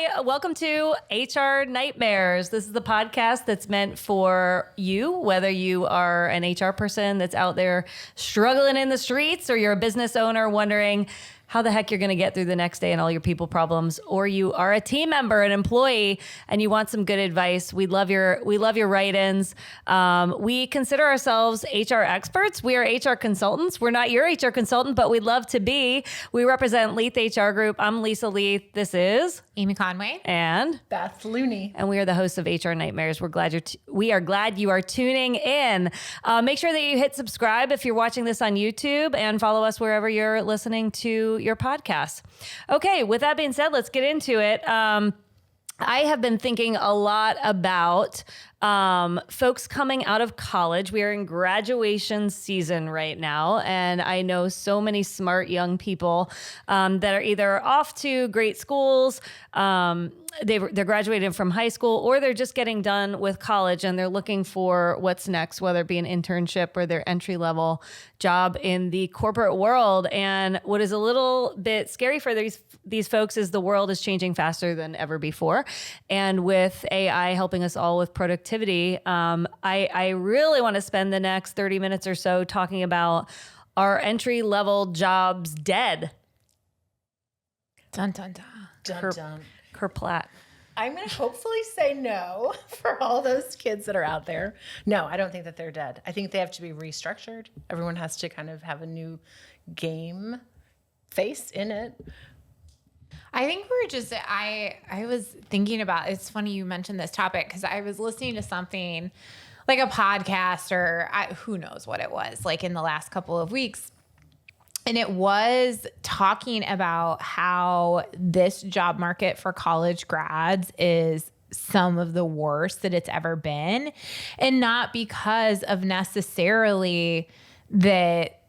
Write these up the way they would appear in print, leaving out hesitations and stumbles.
Hi, welcome to HR Nightmares. This is the podcast that's meant for you, whether you are an HR person that's out there struggling in the streets, or you're a business owner wondering how the heck you're going to get through the next day and all your people problems, or you are a team member, an employee, and you want some good advice. We love your write-ins. We consider ourselves HR experts. We are HR consultants. We're not your HR consultant, but we'd love to be. We represent Leath HR Group. I'm Lisa Leath. This is Amy Conway and Beth Looney, and we are the hosts of HR Nightmares. We are glad you are tuning in. Make sure that you hit subscribe if you're watching this on YouTube, and follow us wherever you're listening to your podcasts. Okay, with that being said, let's get into it. I have been thinking a lot about folks coming out of college. We are in graduation season right now, and I know so many smart young people that are either off to great schools, they're graduating from high school, or they're just getting done with college and they're looking for what's next, whether it be an internship or their entry-level job in the corporate world. And what is a little bit scary for these folks is the world is changing faster than ever before. And with AI helping us all with productivity, I really want to spend the next 30 minutes or so talking about, are entry-level jobs dead? Dun, dun, dun. Dun, dun. Kerplat. I'm going to hopefully say no for all those kids that are out there. No, I don't think that they're dead. I think they have to be restructured. Everyone has to kind of have a new game face in it. I think we're just, I was thinking about, it's funny you mentioned this topic, because I was listening to something like a podcast, or who knows what it was, like in the last couple of weeks. And it was talking about how this job market for college grads is some of the worst that it's ever been. And not because of necessarily that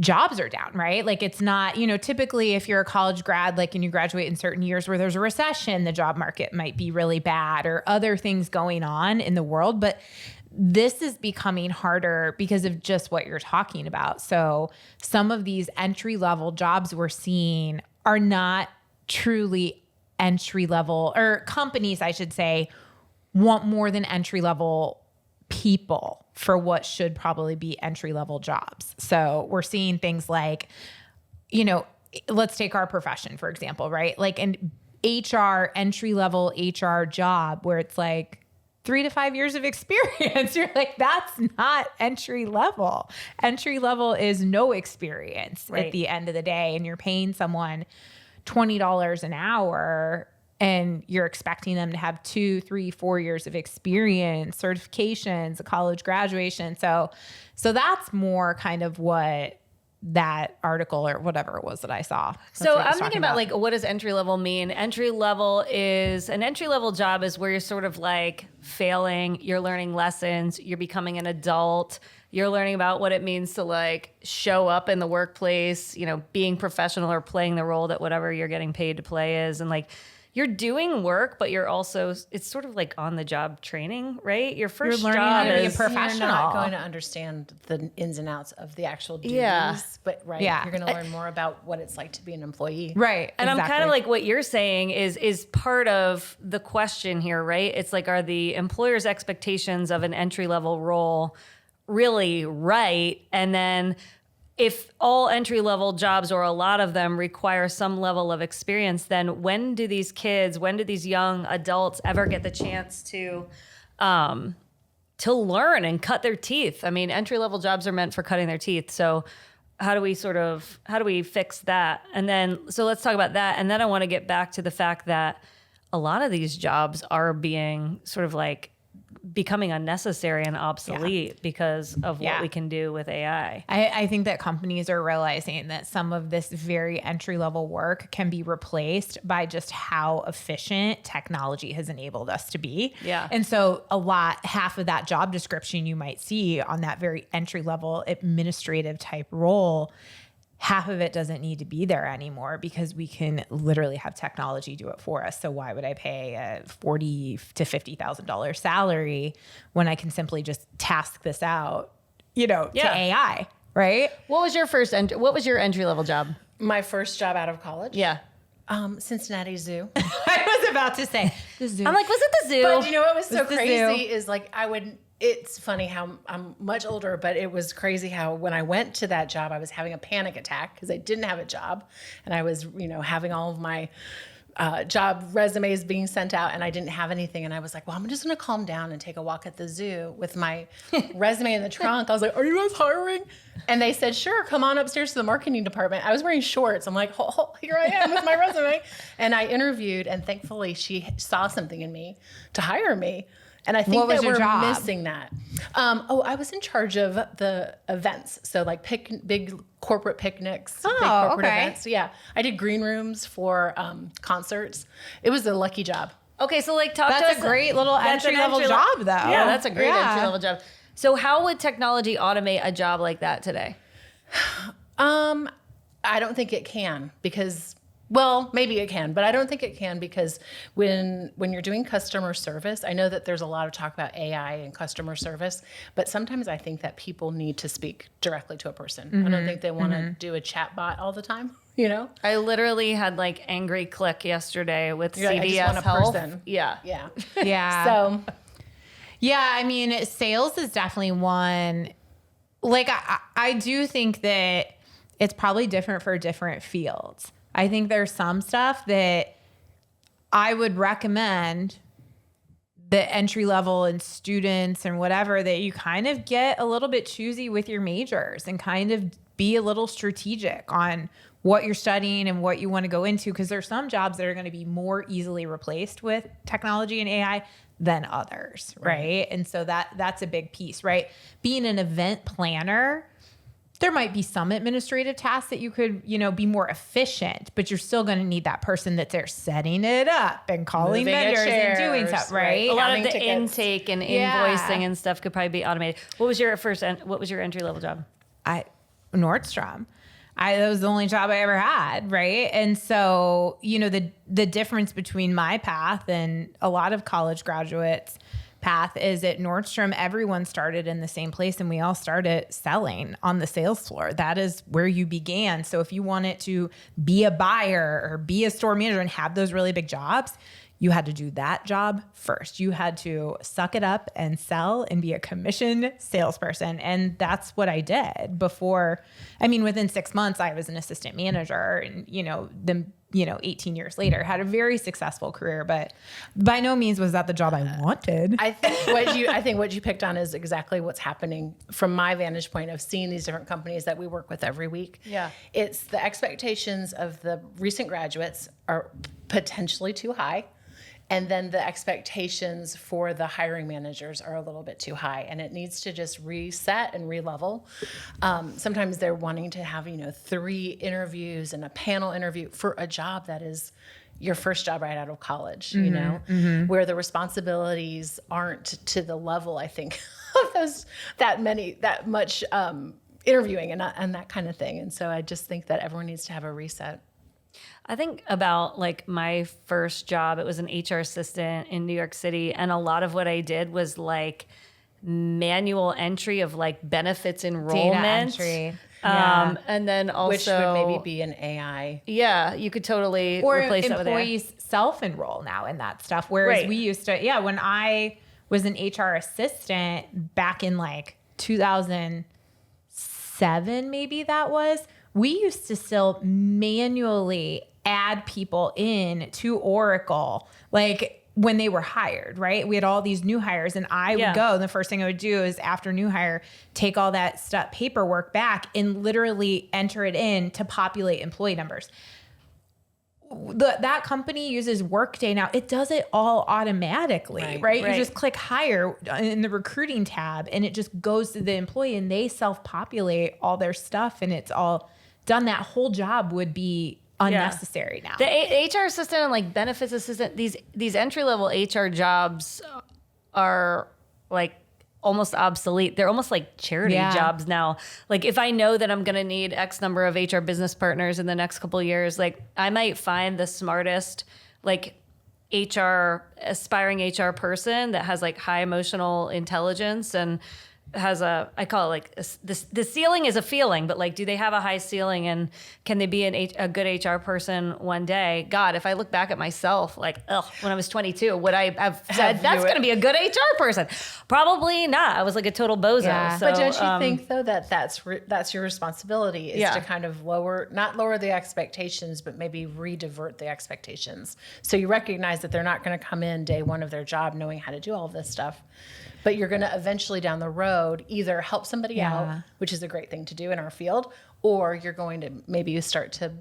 jobs are down, right? Like, it's not, typically if you're a college grad, like, and you graduate in certain years where there's a recession, the job market might be really bad, or other things going on in the world. But this is becoming harder because of just what you're talking about. So some of these entry-level jobs we're seeing are not truly entry-level, or companies, I should say, want more than entry-level people for what should probably be entry-level jobs. So we're seeing things like, let's take our profession, for example, right? Like an HR, entry-level HR job where it's like 3 to 5 years of experience. You're like, that's not entry level. Entry level is no experience at the end of the day. And you're paying someone $20 an hour, and you're expecting them to have 2, 3, 4 years of experience, certifications, a college graduation. So that's more kind of what that article or whatever it was that I saw. So I'm thinking about, like, what does entry level mean? An entry level job is where you're sort of like failing, you're learning lessons, you're becoming an adult, you're learning about what it means to like show up in the workplace, being professional or playing the role that whatever you're getting paid to play is. And like, you're doing work, but you're also, it's sort of like on the job training, right? Your first you're learning job how to be a is professional. You're not going to understand the ins and outs of the actual duties, but you're going to learn more about what it's like to be an employee. Right. And I'm kind of like, what you're saying is part of the question here, right? It's like, are the employer's expectations of an entry-level role really right? And then if all entry-level jobs, or a lot of them, require some level of experience, then when do these young adults ever get the chance to learn and cut their teeth? I mean, entry-level jobs are meant for cutting their teeth. So how do we fix that? And then, so let's talk about that. And then I want to get back to the fact that a lot of these jobs are being sort of like becoming unnecessary and obsolete because of what we can do with AI. I think that companies are realizing that some of this very entry-level work can be replaced by just how efficient technology has enabled us to be. Yeah. And so half of that job description you might see on that very entry-level administrative type role, half of it doesn't need to be there anymore because we can literally have technology do it for us. So why would I pay a $40,000 to $50,000 salary when I can simply just task this out, to AI, right? What was your entry level job? My first job out of college? Yeah. Cincinnati Zoo. I was about to say the zoo. I'm like, was it the zoo? But you know what was so It's the crazy zoo. is like it's funny how I'm much older, but it was crazy how when I went to that job, I was having a panic attack because I didn't have a job. And I was, having all of my job resumes being sent out and I didn't have anything. And I was like, well, I'm just going to calm down and take a walk at the zoo with my resume in the trunk. I was like, are you guys hiring? And they said, sure, come on upstairs to the marketing department. I was wearing shorts. I'm like, here I am with my resume. And I interviewed, and thankfully she saw something in me to hire me. And I think What was that your we're job? missing that. I was in charge of the events. So like big corporate picnics, big corporate events. Yeah. I did green rooms for concerts. It was a lucky job. Okay, so like talk to us. That's a great little entry level job, though. Yeah, that's a great entry level job. So how would technology automate a job like that today? I don't think it can because, well, maybe it can, but I don't think it can because when you're doing customer service, I know that there's a lot of talk about AI and customer service, but sometimes I think that people need to speak directly to a person. I don't think they want to do a chat bot all the time, I literally had like angry click yesterday with You're like, I just CVS want a Health. person. Yeah. Yeah. Yeah. So Yeah, I mean, sales is definitely one. Like, I do think that it's probably different for different fields. I think there's some stuff that I would recommend the entry level and students and whatever that you kind of get a little bit choosy with your majors and kind of be a little strategic on what you're studying and what you want to go into. Because there's some jobs that are going to be more easily replaced with technology and AI than others, right? And so that's a big piece, right? Being an event planner, there might be some administrative tasks that you could, be more efficient, but you're still going to need that person that's there setting it up and calling Moving vendors and doing chairs, stuff, right? A lot of Counting the tickets. intake and invoicing and stuff could probably be automated. What was your entry level job? Nordstrom. That was the only job I ever had, right? And so, the difference between my path and a lot of college graduates' path is at Nordstrom, everyone started in the same place and we all started selling on the sales floor. That is where you began. So if you wanted to be a buyer or be a store manager and have those really big jobs, you had to do that job first. You had to suck it up and sell and be a commission salesperson. And that's what I did within 6 months, I was an assistant manager and, 18 years later, had a very successful career, but by no means was that the job I wanted. I think what you picked on is exactly what's happening from my vantage point of seeing these different companies that we work with every week. Yeah. It's the expectations of the recent graduates are potentially too high. And then the expectations for the hiring managers are a little bit too high, and it needs to just reset and re-level. Sometimes they're wanting to have, 3 interviews and a panel interview for a job that is your first job right out of college, where the responsibilities aren't to the level, I think, of that much interviewing and that kind of thing. And so I just think that everyone needs to have a reset. I think about like my first job, it was an HR assistant in New York City. And a lot of what I did was like manual entry of like benefits enrollment. Data entry. And then also. Which would maybe be an AI. Yeah, you could totally Or replace that with AI. employees self-enroll now in that stuff. Whereas we used to, when I was an HR assistant back in like 2007, maybe that was, we used to still manually add people in to Oracle, like when they were hired, right? We had all these new hires and I would go, and the first thing I would do is after new hire, take all that stuff, paperwork back and literally enter it in to populate employee numbers. That company uses Workday now. It does it all automatically, right? You just click hire in the recruiting tab and it just goes to the employee and they self-populate all their stuff and it's all done. That whole job would be unnecessary now. The HR assistant and like benefits assistant, these entry-level HR jobs are like almost obsolete. They're almost like charity jobs now. Like if I know that I'm going to need X number of HR business partners in the next couple of years, like I might find the smartest like aspiring HR person that has like high emotional intelligence and has I call it like the ceiling is a feeling, but like, do they have a high ceiling, and can they be a good HR person one day? God, if I look back at myself, like, when I was 22, would I have said that's going to be a good HR person? Probably not. I was like a total bozo. Yeah. So, But don't you think though that's your responsibility is to kind of not lower the expectations, but maybe redivert the expectations. So you recognize that they're not going to come in day one of their job knowing how to do all this stuff. But you're going to eventually down the road either help somebody out, which is a great thing to do in our field, or you're going to maybe start to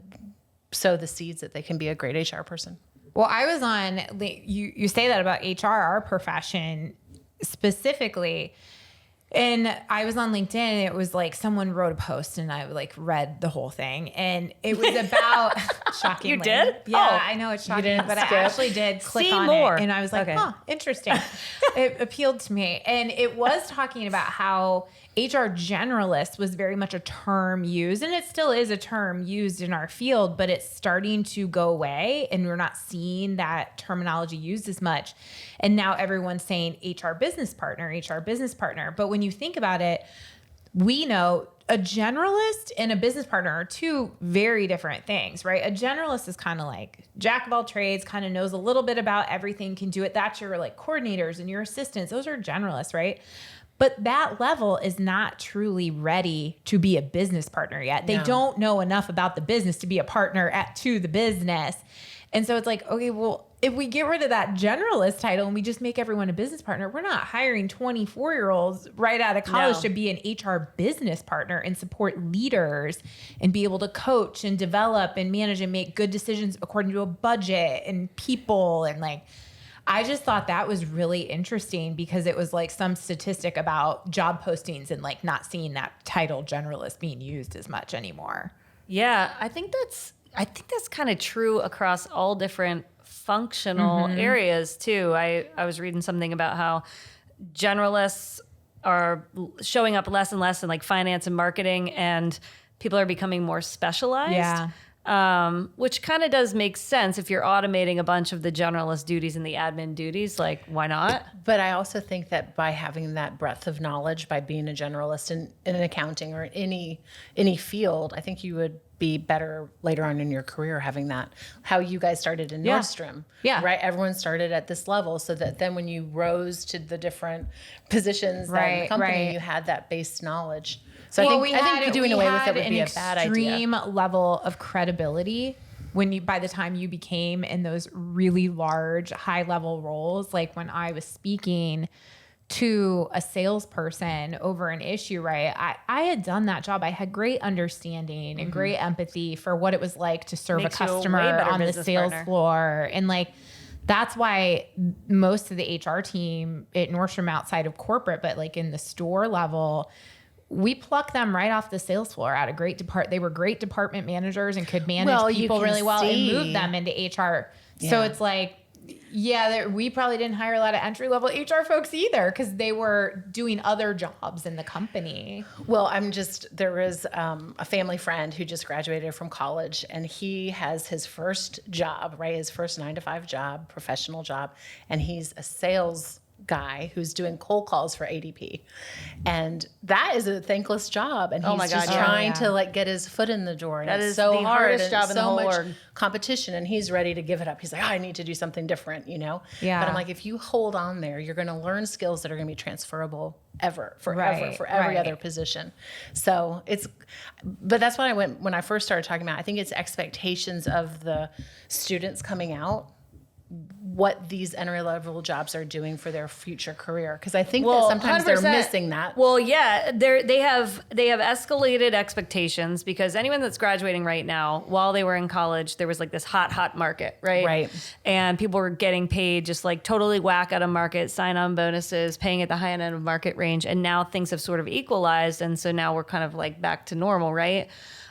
sow the seeds that they can be a great HR person. Well, I was on, you say that about HR, our profession specifically. And I was on LinkedIn, and it was like someone wrote a post, and I like read the whole thing, and it was about shockingly. You did? Yeah, I know it's shocking, but I actually did click on it, and I was like, interesting. It appealed to me, and it was talking about how HR generalist was very much a term used, and it still is a term used in our field, but it's starting to go away, and we're not seeing that terminology used as much. And now everyone's saying HR business partner. But when you think about it, we know a generalist and a business partner are two very different things, right? A generalist is kind of like jack of all trades, kind of knows a little bit about everything, can do it. That's your like coordinators and your assistants. Those are generalists, right? But that level is not truly ready to be a business partner yet. They don't know enough about the business to be a partner to the business. And so it's like, okay, well, if we get rid of that generalist title and we just make everyone a business partner, we're not hiring 24-year-olds right out of college to be an HR business partner and support leaders and be able to coach and develop and manage and make good decisions according to a budget and people. And like, I just thought that was really interesting because it was like some statistic about job postings and like not seeing that title generalist being used as much anymore. Yeah, I think that's kind of true across all different functional areas too. I was reading something about how generalists are showing up less and less in like finance and marketing, and people are becoming more specialized. Yeah. Which kind of does make sense if you're automating a bunch of the generalist duties and the admin duties. Like, why not? But I also think that by having that breadth of knowledge, by being a generalist in accounting or in any field, I think you would be better later on in your career having that. How you guys started in Nordstrom, right? Everyone started at this level, so that then when you rose to the different positions in the company, you had that base knowledge. So I think doing away with it would be a bad idea. Extreme level of credibility by the time you became in those really large, high level roles. Like when I was speaking to a salesperson over an issue, right? I had done that job. I had great understanding and great empathy for what it was like to serve a customer on the sales floor. And like, that's why most of the HR team at Nordstrom outside of corporate, but like in the store level, we pluck them right off the sales floor out of they were great department managers and could manage people really well and move them into HR. Yeah. So it's like, we probably didn't hire a lot of entry level HR folks either because they were doing other jobs in the company. Well, there was a family friend who just graduated from college, and he has his first job, right? His first 9-to-5 job, professional job. And he's a sales guy who's doing cold calls for ADP, and that is a thankless job, and he's just trying to like get his foot in the door, and it's so hard, hardest job in so much competition, and he's ready to give it up. He's like, I need to do something different, but I'm like, if you hold on there, you're going to learn skills that are going to be transferable forever for every other position. So but that's what when I first started talking about. I think it's expectations of the students coming out, what these entry-level jobs are doing for their future career, because I think that sometimes 100%. They're missing that. Well, yeah, they have escalated expectations, because anyone that's graduating right now, while they were in college, there was like this hot market, right? Right. And people were getting paid just like totally whack out of market, sign-on bonuses, paying at the high end of market range, and now things have sort of equalized, and so now we're kind of like back to normal, right?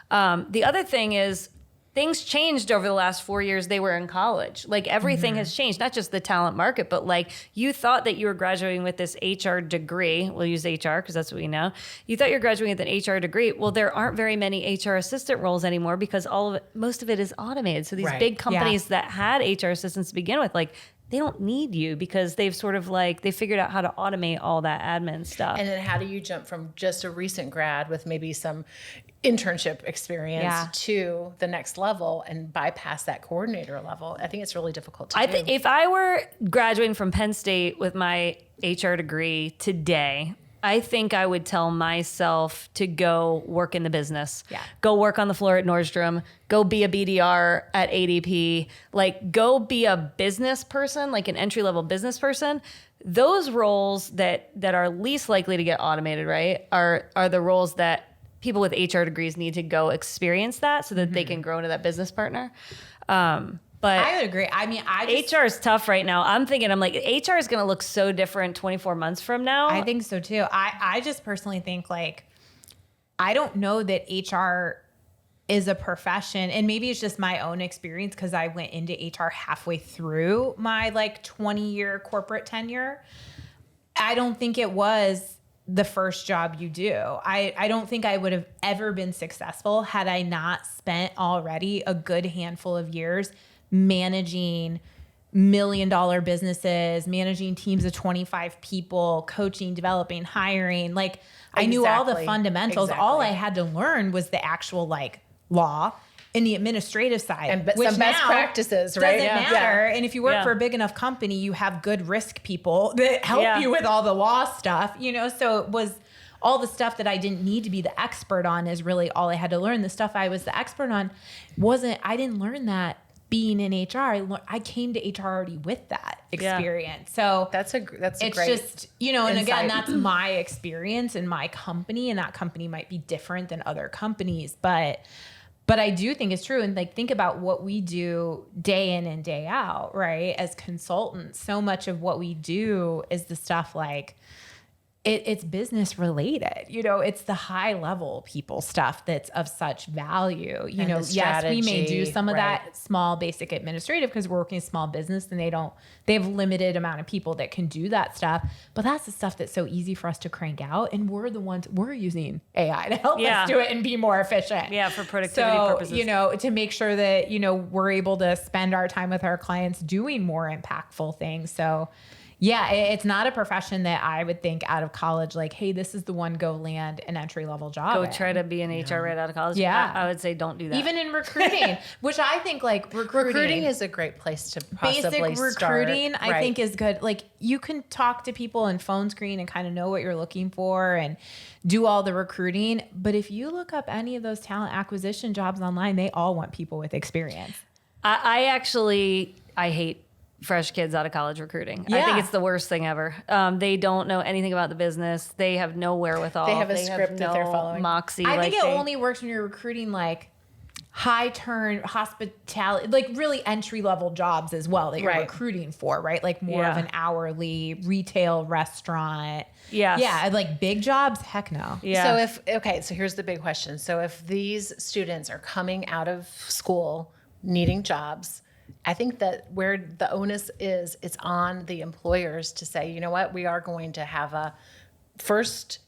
The other thing is, things changed over the last 4 years they were in college. Like everything has changed, not just the talent market, but like you thought that you were graduating with this HR degree. We'll use HR because that's what we know. You thought you're graduating with an HR degree. Well, there aren't very many HR assistant roles anymore because most of it is automated. So these big companies that had HR assistants to begin with, like they don't need you because they've sort of like, they figured out how to automate all that admin stuff. And then how do you jump from just a recent grad with maybe some internship experience to the next level and bypass that coordinator level? I think it's really difficult to do. I think if I were graduating from Penn State with my HR degree today, I think I would tell myself to go work in the business. Yeah. Go work on the floor at Nordstrom. Go be a BDR at ADP. Like, go be a business person, like an entry-level business person. Those roles that are least likely to get automated, right, are the roles that people with HR degrees need to go experience that so that they can grow into that business partner. But I would agree. I mean, HR is tough right now. I'm like, HR is going to look so different 24 months from now. I think so too. I just personally think like, I don't know that HR is a profession, and maybe it's just my own experience because I went into HR halfway through my like 20-year corporate tenure. I don't think it was the first job you do. I don't think I would have ever been successful had I not spent already a good handful of years managing $1 million businesses, managing teams of 25 people, coaching, developing, hiring. Like I knew all the fundamentals. All I had to learn was the actual like law and the administrative side, and which some best practices, right? Doesn't matter. And if you work for a big enough company, you have good risk people that help you with all the law stuff, you know? So it was all the stuff that I didn't need to be the expert on is really all I had to learn. The stuff I was the expert on I didn't learn that being in HR. I came to HR already with that experience. So that's it's great just, you know, and again, that's my experience in my company, and that company might be different than other companies, but I do think it's true. And like, think about what we do day in and day out, right? As consultants, so much of what we do is the stuff like, it's business related, you know, it's the high level people stuff that's of such value, you know. Yes, we may do some of that small basic administrative because we're working in small business and they have limited amount of people that can do that stuff, but that's the stuff that's so easy for us to crank out, and we're using AI to help us do it and be more efficient. Yeah, for productivity purposes. You know, to make sure that, you know, we're able to spend our time with our clients doing more impactful things. So yeah, it's not a profession that I would think out of college, like, hey, this is the one, go land an entry-level job. Go try to be an HR right out of college. Yeah. I would say don't do that. Even in recruiting, which I think like recruiting is a great place to possibly basic recruiting, I think is good. Like, you can talk to people and phone screen and kind of know what you're looking for and do all the recruiting. But if you look up any of those talent acquisition jobs online, they all want people with experience. I hate fresh kids out of college recruiting. I think it's the worst thing ever. They don't know anything about the business. They have no wherewithal. They have a script that they're following. Moxie. I think it only works when you're recruiting like high turn hospitality, like really entry level jobs as well that you're recruiting for, right? Like more of an hourly retail restaurant. Yeah, like big jobs, heck no. Yeah. So here's the big question. So if these students are coming out of school needing jobs, I think that where the onus is, it's on the employers to say, you know what, we are going to have a first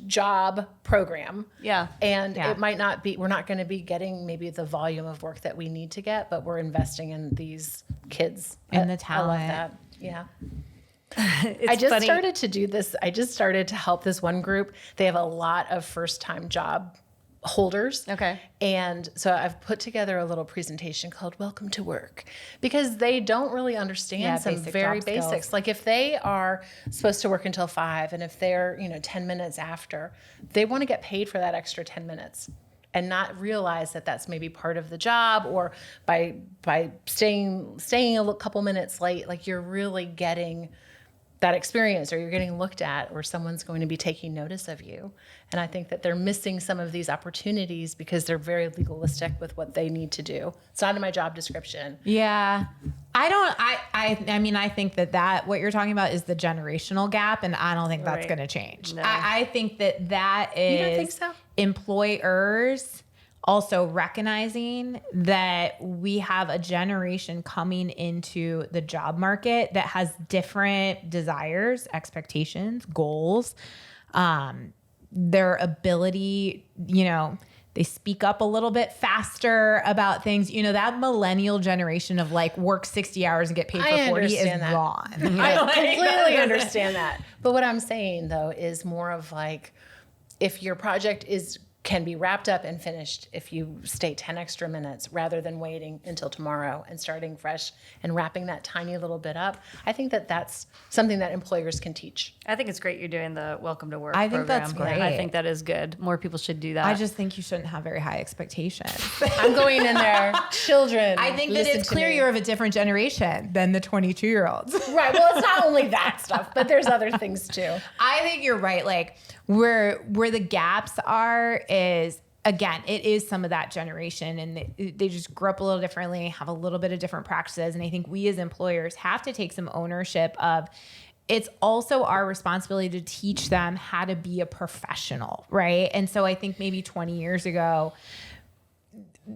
job program. Yeah. And it might not be, we're not going to be getting maybe the volume of work that we need to get, but we're investing in these kids. And the talent. I love that. Yeah. I just started to do this. I just started to help this one group. They have a lot of first-time job holders. Okay. And so I've put together a little presentation called Welcome to Work, because they don't really understand some very basics. Like if they are supposed to work until 5 and if they're, 10 minutes after, they want to get paid for that extra 10 minutes and not realize that that's maybe part of the job, or by staying a couple minutes late, like you're really getting that experience, or you're getting looked at, or someone's going to be taking notice of you. And I think that they're missing some of these opportunities because they're very legalistic with what they need to do. It's not in my job description. Yeah. I mean, I think that what you're talking about is the generational gap, and I don't think that's going to change. No. I think that is, you don't think so? Employers also recognizing that we have a generation coming into the job market that has different desires, expectations, goals, their ability, They speak up a little bit faster about things. You know, that millennial generation of like work 60 hours and get paid for 40 is gone. I completely understand that. But what I'm saying though is more of like, if your project can be wrapped up and finished if you stay 10 extra minutes rather than waiting until tomorrow and starting fresh and wrapping that tiny little bit up. I think that that's something that employers can teach. I think it's great you're doing the Welcome to Work I think program. that's great. I think that is good. More people should do that. I just think you shouldn't have very high expectations. I'm going in there, children. I think that it's clear you're of a different generation than the 22-year-olds. Right. Well, it's not only that stuff, but there's other things too. I think you're right. Like where the gaps are is, again, it is some of that generation, and they just grew up a little differently, have a little bit of different practices. And I think we as employers have to take some ownership of, it's also our responsibility to teach them how to be a professional, right? And so I think maybe 20 years ago,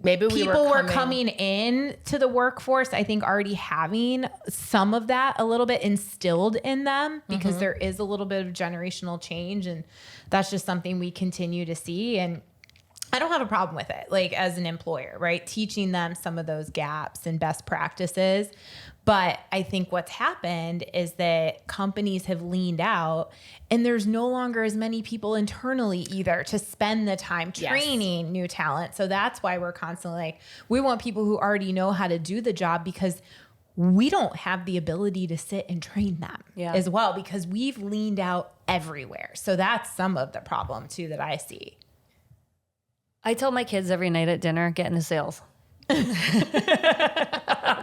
maybe people were coming in to the workforce, I think already having some of that a little bit instilled in them, because there is a little bit of generational change, and that's just something we continue to see. And I don't have a problem with it, like as an employer, right? Teaching them some of those gaps and best practices. But I think what's happened is that companies have leaned out, and there's no longer as many people internally either to spend the time training new talent. So that's why we're constantly like, we want people who already know how to do the job, because we don't have the ability to sit and train them as well, because we've leaned out everywhere. So that's some of the problem too that I see. I tell my kids every night at dinner, get into sales. I'm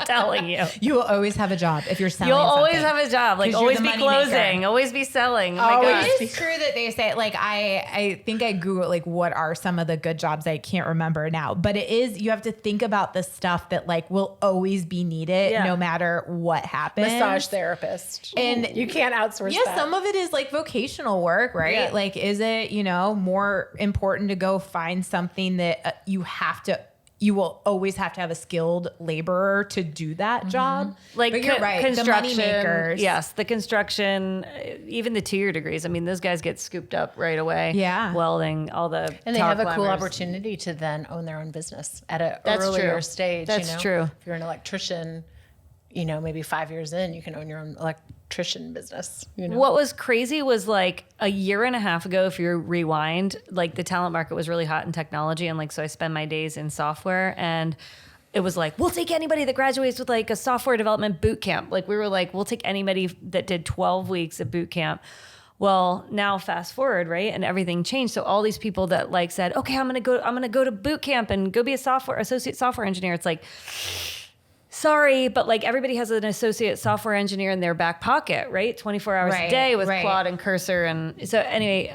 telling you. You will always have a job if you're selling You'll always something. have a job. Like always be closing, always be selling. Oh my gosh. It is true that they say, like, I think I Googled, like, what are some of the good jobs? I can't remember now, but it is, you have to think about the stuff that like will always be needed no matter what happens. Massage therapist. And you can't outsource that. Some of it is like vocational work, right? Yeah. Like, is it, more important to go find something that you will always have to have a skilled laborer to do that job. Like, but you're right. Construction, the money makers. Yes, the construction, even the 2-year degrees. I mean, those guys get scooped up right away. Yeah. Welding, all the And they have a cool climbers. opportunity to then own their own business at an That's earlier true. stage. That's true. If you're an electrician, maybe 5 years in, you can own your own electrician business. What was crazy was like a year and a half ago, if you rewind, like the talent market was really hot in technology. And like, so I spend my days in software, and it was like, we'll take anybody that graduates with like a software development boot camp. Like we were like, we'll take anybody that did 12 weeks of boot camp. Well, now fast forward, right? And everything changed. So all these people that like said, okay, I'm going to go to boot camp and go be associate software engineer. It's like, sorry, but like everybody has an associate software engineer in their back pocket, right? 24 hours a day with Claude and Cursor. And so anyway,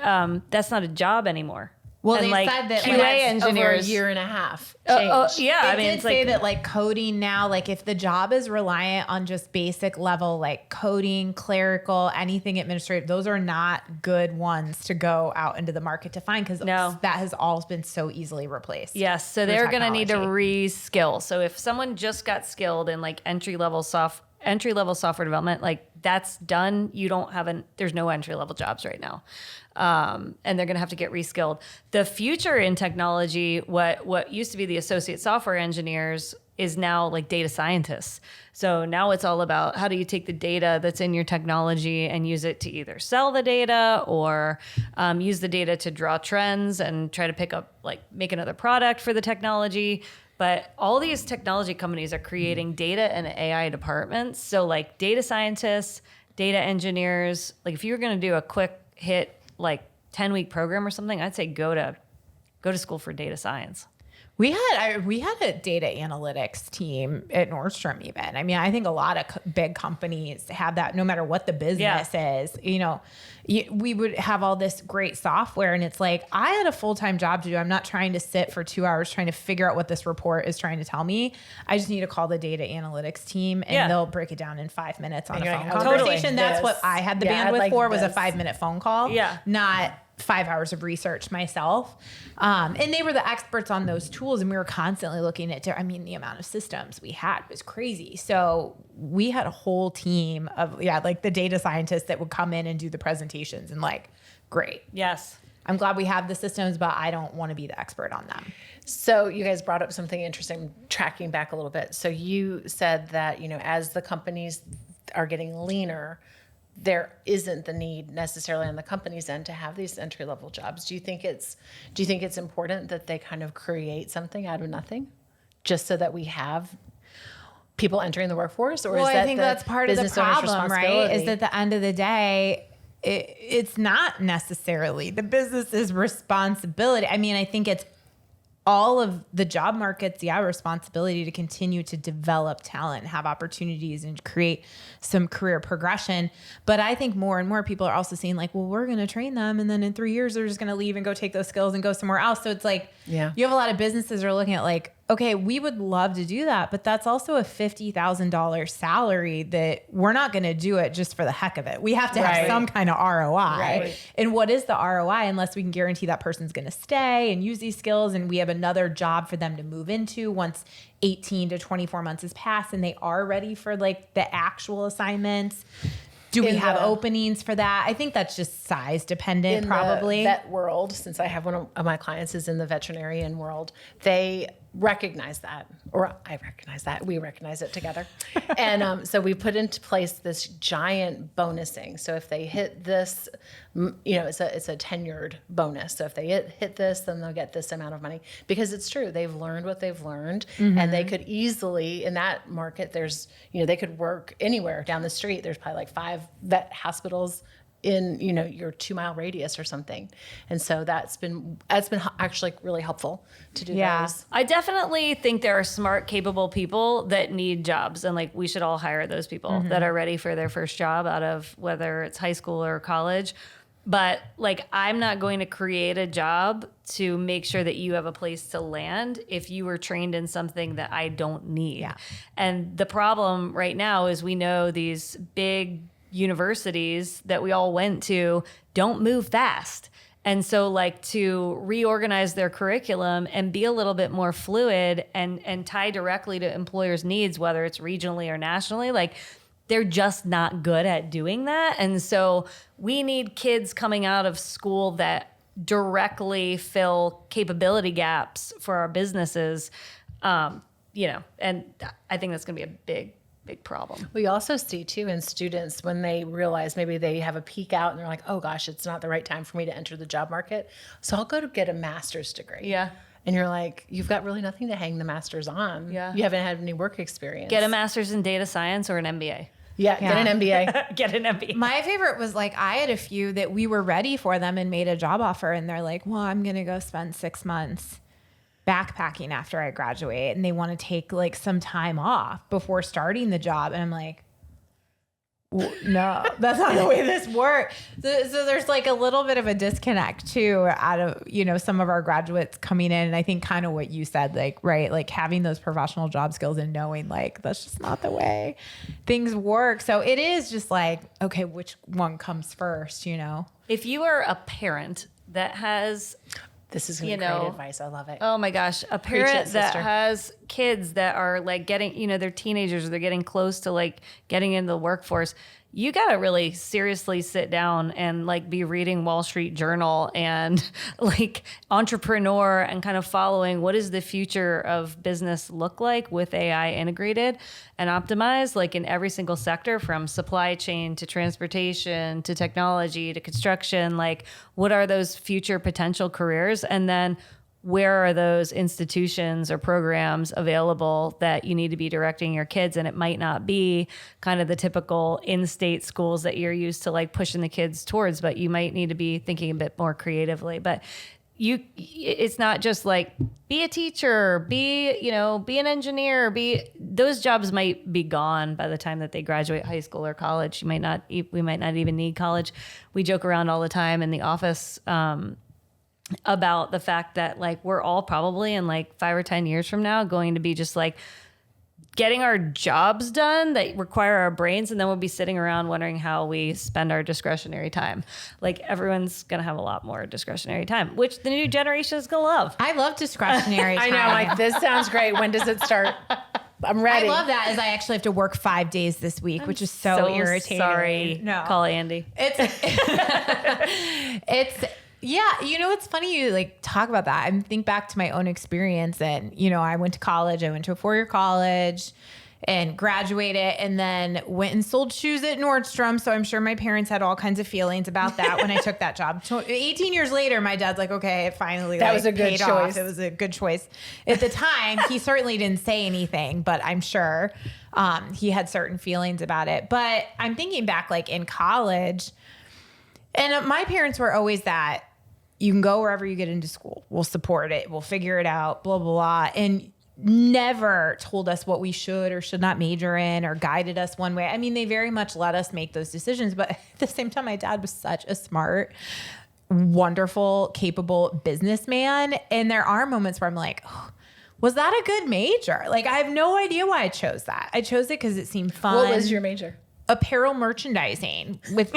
that's not a job anymore. Well, and they like said that QA engineers over a year and a half. Yeah, It did say that like coding now, like if the job is reliant on just basic level, like coding, clerical, anything administrative, those are not good ones to go out into the market to find, because that has all been so easily replaced. Yes, so they're going to need to re-skill. So if someone just got skilled in like entry-level software development, like that's done. There's no entry-level jobs right now. And they're going to have to get reskilled. The future in technology, what used to be the associate software engineers is now like data scientists. So now it's all about how do you take the data that's in your technology and use it to either sell the data or use the data to draw trends and try to make another product for the technology. But all these technology companies are creating data and AI departments. So like data scientists, data engineers, like if you were going to do a quick hit, like 10-week program or something, I'd say go to school for data science. We had a data analytics team at Nordstrom even. I mean, I think a lot of big companies have that no matter what the business is. We would have all this great software, and it's like, I had a full-time job to do. I'm not trying to sit for 2 hours trying to figure out what this report is trying to tell me. I just need to call the data analytics team, and they'll break it down in 5 minutes on a phone conversation. Totally. That's what I had the bandwidth for, was a 5-minute phone call. Yeah. Not 5 hours of research myself. And they were the experts on those tools, and we were constantly looking at, the amount of systems we had was crazy. So we had a whole team of, like the data scientists that would come in and do the presentations, and like, great. Yes. I'm glad we have the systems, but I don't want to be the expert on them. So you guys brought up something interesting, tracking back a little bit. So you said that, as the companies are getting leaner, there isn't the need necessarily on the company's end to have these entry-level jobs. Do you think it's important that they kind of create something out of nothing just so that we have people entering the workforce? Or Well, is that I think that's part of the problem, right? Is that at the end of the day, it's not necessarily the business's responsibility. I mean, I think it's all of the job market's responsibility to continue to develop talent, have opportunities, and create some career progression. But I think more and more people are also seeing like, well, we're going to train them, and then in 3 years they're just going to leave and go take those skills and go somewhere else. So it's like, you have a lot of businesses that are looking at like, okay, we would love to do that, but that's also a $50,000 salary that we're not going to do it just for the heck of it. We have to have some kind of ROI. Right. And what is the ROI unless we can guarantee that person's going to stay and use these skills, and we have another job for them to move into once 18 to 24 months has passed and they are ready for like the actual assignments? Do we have openings for that? I think that's just size dependent, probably. In the vet world, since I have one of my clients is in the veterinarian world, they recognize that, or I recognize that. We recognize it together. And so we put into place this giant bonusing. So if they hit this, it's a tenured bonus. So if they hit this, then they'll get this amount of money, because it's true. They've learned what they've learned, and they could easily, in that market, there's, they could work anywhere down the street. There's probably like 5 vet hospitals in your 2-mile radius or something. And so that's been actually really helpful to do those. I definitely think there are smart, capable people that need jobs, and like we should all hire those people that are ready for their first job out of whether it's high school or college. But like, I'm not going to create a job to make sure that you have a place to land if you were trained in something that I don't need. Yeah. And the problem right now is we know these big universities that we all went to don't move fast. And so like, to reorganize their curriculum and be a little bit more fluid and tie directly to employers' needs, whether it's regionally or nationally, like they're just not good at doing that. And so we need kids coming out of school that directly fill capability gaps for our businesses. And I think that's going to be a big problem. We also see too in students when they realize maybe they have a peak out and they're like, oh gosh, it's not the right time for me to enter the job market, so I'll go to get a master's degree. Yeah. And you're like, you've got really nothing to hang the master's on. Yeah. You haven't had any work experience. Get a master's in data science or an MBA. Yeah. Get an MBA. Get an MBA. My favorite was like, I had a few that we were ready for them and made a job offer, and they're like, well, I'm going to go spend 6 months backpacking after I graduate, and they want to take like some time off before starting the job. And I'm like, no, that's not the way this works. So there's like a little bit of a disconnect too out of, some of our graduates coming in. And I think kind of what you said, like, right, like having those professional job skills and knowing like, that's just not the way things work. So it is just like, okay, which one comes first, If you are a parent that has... This is great advice. I love it. Oh my gosh. A parent that has kids that are like getting, they're teenagers, or they're getting close to like getting into the workforce. You got to really seriously sit down and like be reading Wall Street Journal and like Entrepreneur and kind of following what does the future of business look like with AI integrated and optimized, like in every single sector, from supply chain to transportation to technology to construction. Like, what are those future potential careers? And then where are those institutions or programs available that you need to be directing your kids? And it might not be kind of the typical in-state schools that you're used to like pushing the kids towards, but you might need to be thinking a bit more creatively. But it's not just like be a teacher, be an engineer, those jobs might be gone by the time that they graduate high school or college. We might not even need college. We joke around all the time in the office, about the fact that like we're all probably in like 5 or 10 years from now going to be just like getting our jobs done that require our brains, and then we'll be sitting around wondering how we spend our discretionary time. Like, everyone's gonna have a lot more discretionary time, which the new generation is gonna love. I love discretionary time. I know, like, this sounds great. When does it start? I'm ready. I love that, as I actually have to work 5 days this week, which is so irritating. Sorry. No. Call Andy. It's Yeah, it's funny you like talk about that. I think back to my own experience, and I went to college. I went to a 4-year college and graduated, and then went and sold shoes at Nordstrom. So I'm sure my parents had all kinds of feelings about that when I took that job. 18 years later, my dad's like, okay, it finally that was a good paid choice. Off. It was a good choice. At the time, he certainly didn't say anything, but I'm sure he had certain feelings about it. But I'm thinking back, like in college, and my parents were always that, you can go wherever you get into school. We'll support it. We'll figure it out, blah, blah, blah. And never told us what we should or should not major in or guided us one way. I mean, they very much let us make those decisions. But at the same time, my dad was such a smart, wonderful, capable businessman. And there are moments where I'm like, oh, was that a good major? Like, I have no idea why I chose that. I chose it because it seemed fun. What was your major? Apparel merchandising with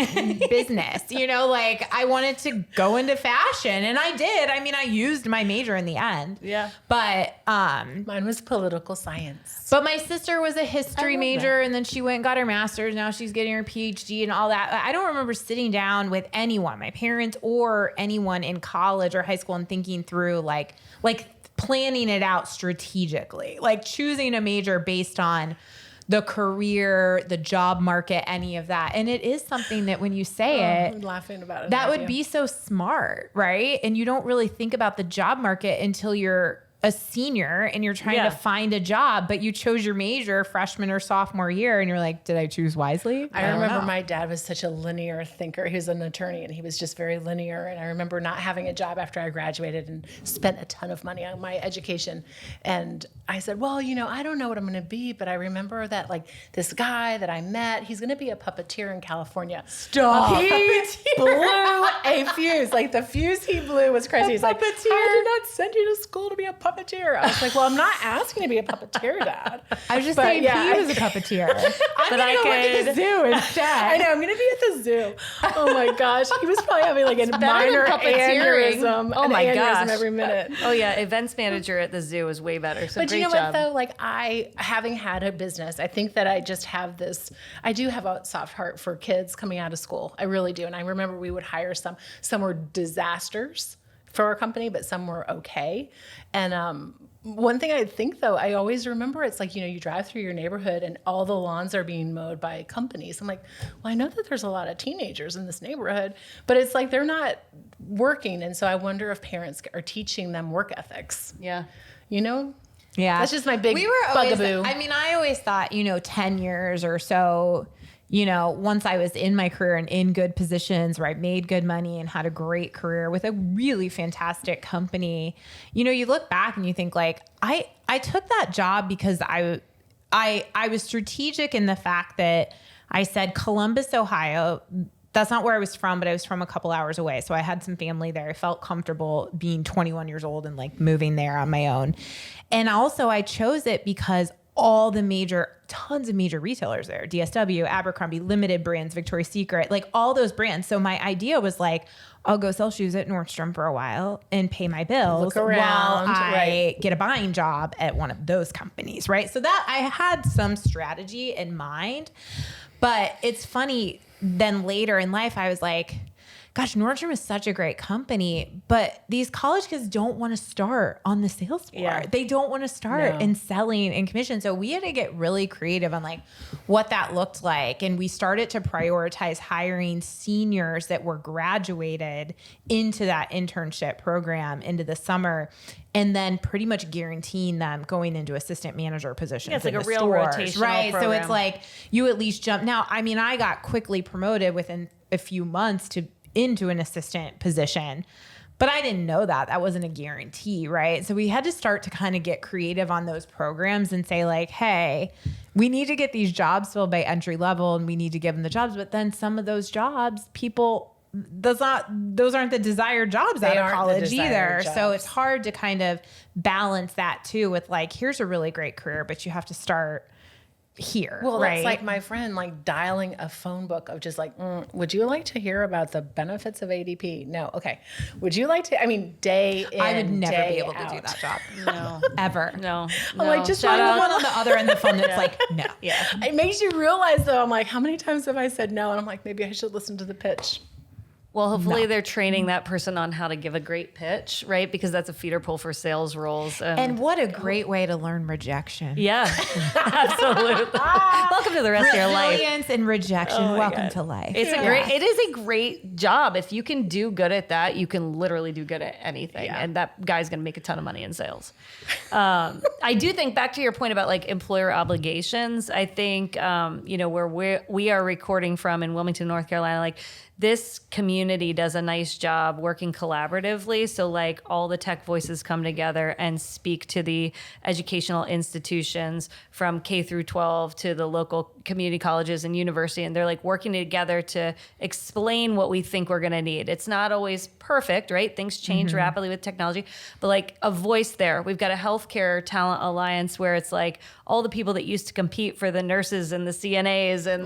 business, like I wanted to go into fashion, and I did. I mean, I used my major in the end. Yeah. But mine was political science. But my sister was a history major, and then she went and got her master's. Now she's getting her PhD and all that. I don't remember sitting down with anyone, my parents or anyone in college or high school, and thinking through like planning it out strategically, like choosing a major based on the career, the job market, any of that. And it is something that when you say it, I'm laughing about it. that would be so smart, right? And you don't really think about the job market until you're a senior and you're trying to find a job, but you chose your major freshman or sophomore year, and you're like, did I choose wisely? I remember my dad was such a linear thinker. He was an attorney, and he was just very linear. And I remember not having a job after I graduated and spent a ton of money on my education. And I said, well, I don't know what I'm going to be, but I remember that like this guy that I met, he's going to be a puppeteer in California. Stop. He blew a fuse. Like the fuse he blew was crazy. He's like, I did not send you to school to be a puppeteer. I was like, well, I'm not asking to be a puppeteer, Dad. I was just saying he was a puppeteer. I'm going to go work at the zoo instead. I know, I'm going to be at the zoo. Oh my gosh. He was probably having like a minor aneurysm. Oh my gosh. gosh. Every minute. Oh yeah, events manager at the zoo is way better. So but great you know job. what though? Like having had a business, I think that I just have this, I do have a soft heart for kids coming out of school. I really do. And I remember we would hire some were disasters for our company, but some were okay. And one thing I think though, I always remember it's like, you drive through your neighborhood and all the lawns are being mowed by companies. I'm like, well, I know that there's a lot of teenagers in this neighborhood, but it's like they're not working. And so I wonder if parents are teaching them work ethics. Yeah. Yeah. That's just my big bugaboo. I always thought, 10 years or so, once I was in my career and in good positions where I made good money and had a great career with a really fantastic company, you look back and you think like, I took that job because I was strategic in the fact that I said Columbus, Ohio. That's not where I was from, but I was from a couple hours away. So I had some family there. I felt comfortable being 21 years old and like moving there on my own. And also I chose it because all the tons of major retailers there, DSW, Abercrombie, Limited Brands, Victoria's Secret, like all those brands. So my idea was like, I'll go sell shoes at Nordstrom for a while and pay my bills while I get a buying job at one of those companies, right? So that I had some strategy in mind, but it's funny. Then later in life, I was like, gosh, Nordstrom is such a great company, but these college kids don't want to start on the sales floor. Yeah. They don't want to start in selling and commission. So we had to get really creative on like what that looked like. And we started to prioritize hiring seniors that were graduated into that internship program into the summer, and then pretty much guaranteeing them going into assistant manager positions. Yeah, it's like a real stores, rotational right? program. So it's like you at least jump. Now, I got quickly promoted within a few months into an assistant position, but I didn't know that. That wasn't a guarantee, right? So we had to start to kind of get creative on those programs and say like, hey, we need to get these jobs filled by entry level and we need to give them the jobs. But then some of those jobs, those aren't the desired jobs out of college either. So it's hard to kind of balance that too with like, here's a really great career, but you have to start here. Well, right? that's like my friend like dialing a phone book of just like, would you like to hear about the benefits of ADP? No. Okay. Would you like to, day in, I would never be able out. to do that job. No. Ever. No. I'm like, just I'm find the one on the other end of the phone that's like, no. Yeah. It makes you realize though, I'm like, how many times have I said no? And I'm like, maybe I should listen to the pitch. Well, hopefully they're training that person on how to give a great pitch, right? Because that's a feeder pool for sales roles. And what a great way to learn rejection. Yeah, absolutely. Welcome to the rest of your life. Resilience and rejection. Oh my Welcome God. to life. It is a great job. If you can do good at that, you can literally do good at anything. Yeah. And that guy's going to make a ton of money in sales. I do think back to your point about like employer obligations. I think, where we are recording from in Wilmington, North Carolina, like this community does a nice job working collaboratively. So like all the tech voices come together and speak to the educational institutions from K through 12 to the local community colleges and university. And they're like working together to explain what we think we're going to need. It's not always perfect, right? Things change rapidly with technology, but like a voice there. We've got a healthcare talent alliance where it's like all the people that used to compete for the nurses and the CNAs and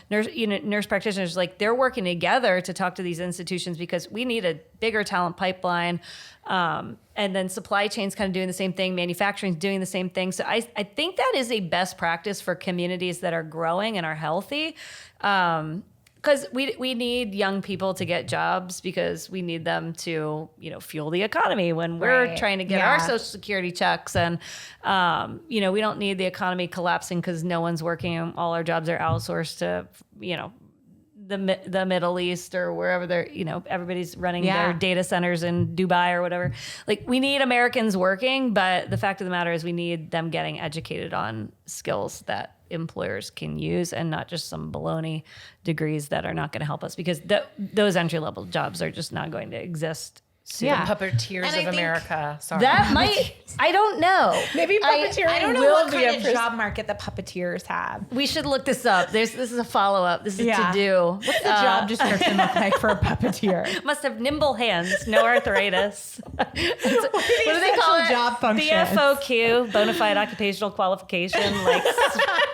the nurse practitioners, like they're working together to talk to these institutions because we need a bigger talent pipeline. And then supply chain's kind of doing the same thing. Manufacturing's doing the same thing. So I think that is a best practice for communities that are growing and are healthy. Because we need young people to get jobs because we need them to, fuel the economy when we're trying to get our Social Security checks. And, we don't need the economy collapsing because no one's working. All our jobs are outsourced to, the Middle East or wherever they're, everybody's running their data centers in Dubai or whatever. Like we need Americans working, but the fact of the matter is we need them getting educated on skills that employers can use and not just some baloney degrees that are not going to help us because those entry-level jobs are just not going to exist soon. Yeah. Puppeteers of America. Sorry. That might, I don't know. Maybe puppeteering I don't know will what be kind a of job market the puppeteers have. We should look this up. This is a follow-up. This is to do. What's the job description look like for a puppeteer? Must have nimble hands, no arthritis. What do they call it? Job functions. BFOQ, bona fide occupational qualification, like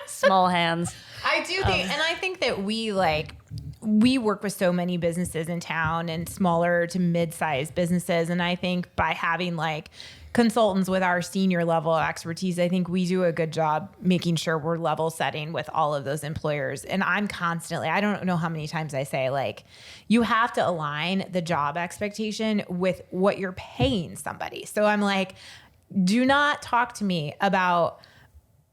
small hands. I do think, and I think that we work with so many businesses in town and smaller to mid-sized businesses. And I think by having consultants with our senior level of expertise, I think we do a good job making sure we're level setting with all of those employers. And I'm constantly, I don't know how many times I say, you have to align the job expectation with what you're paying somebody. So I'm like, do not talk to me about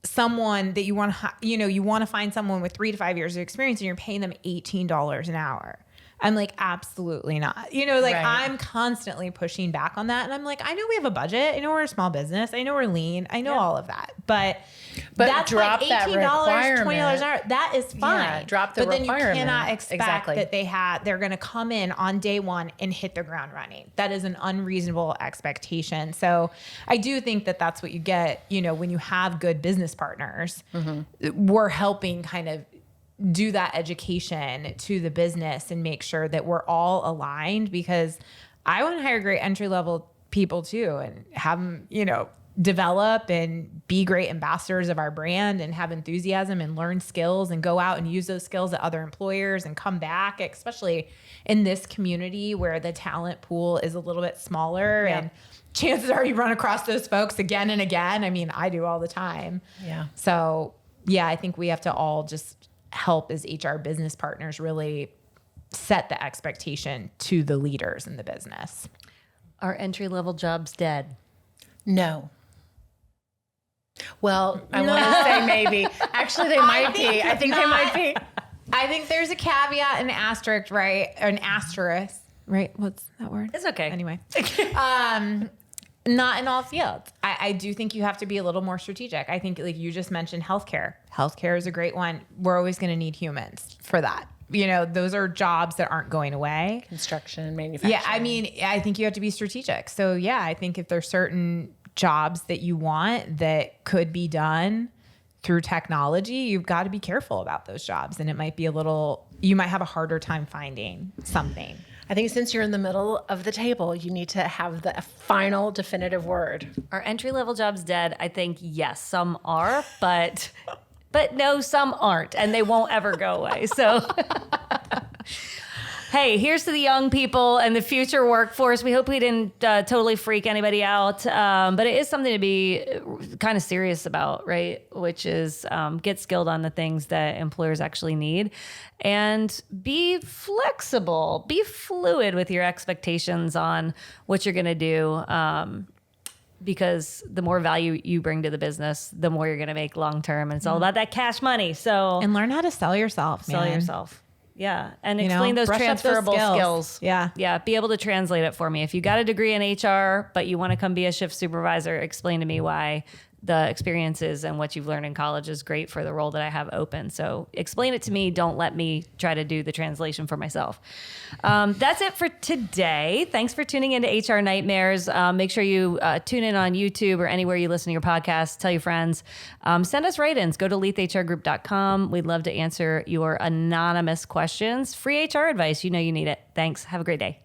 someone that you want to, you want to find someone with 3 to 5 years of experience and you're paying them $18 an hour. I'm like, absolutely not. I'm constantly pushing back on that. And I'm like, I know we have a budget. I know we're a small business. I know we're lean. I know all of that. But that's drop $18, that requirement. $20 an hour. That is fine. Yeah, drop the but then requirement. you cannot expect Exactly. that they're going to come in on day one and hit the ground running. That is an unreasonable expectation. So I do think that that's what you get, when you have good business partners. We're helping kind of do that education to the business and make sure that we're all aligned, because I want to hire great entry level people too and have them, develop and be great ambassadors of our brand and have enthusiasm and learn skills and go out and use those skills at other employers and come back, especially in this community where the talent pool is a little bit smaller and chances are you run across those folks again and again. I mean, I do all the time. Yeah. So I think we have to all just help as HR business partners really set the expectation to the leaders in the business. Are entry-level jobs dead? No. Well, I want to say maybe. Actually, they might be. I think they might be. I think there's a caveat, an asterisk, right? An asterisk, right? What's that word? It's okay. Anyway. Not in all fields. I do think you have to be a little more strategic. I think, like you just mentioned, healthcare. Healthcare is a great one. We're always going to need humans for that. Those are jobs that aren't going away. Construction, manufacturing. Yeah, I mean, I think you have to be strategic. So I think if there's certain jobs that you want that could be done through technology, you've got to be careful about those jobs. And it might be you might have a harder time finding something. I think since you're in the middle of the table, you need to have the final definitive word. Are entry-level jobs dead? I think yes, some are, but no, some aren't, and they won't ever go away. So Hey, here's to the young people and the future workforce. We hope we didn't totally freak anybody out, but it is something to be kind of serious about, right? Which is get skilled on the things that employers actually need, and be flexible, be fluid with your expectations on what you're going to do. Because the more value you bring to the business, the more you're going to make long term. And it's all about that cash money. So And learn how to sell yourself. sell man. yourself. Yeah. And You know, explain those brush up those transferable skills. skills. Yeah. Yeah. Be able to translate it for me. If you got a degree in HR, but you want to come be a shift supervisor, explain to me why the experiences and what you've learned in college is great for the role that I have open. So explain it to me. Don't let me try to do the translation for myself. That's it for today. Thanks for tuning into HR Nightmares. Make sure you tune in on YouTube or anywhere you listen to your podcast. Tell your friends. Send us write-ins. Go to leathhrgroup.com. We'd love to answer your anonymous questions. Free HR advice. You know you need it. Thanks. Have a great day.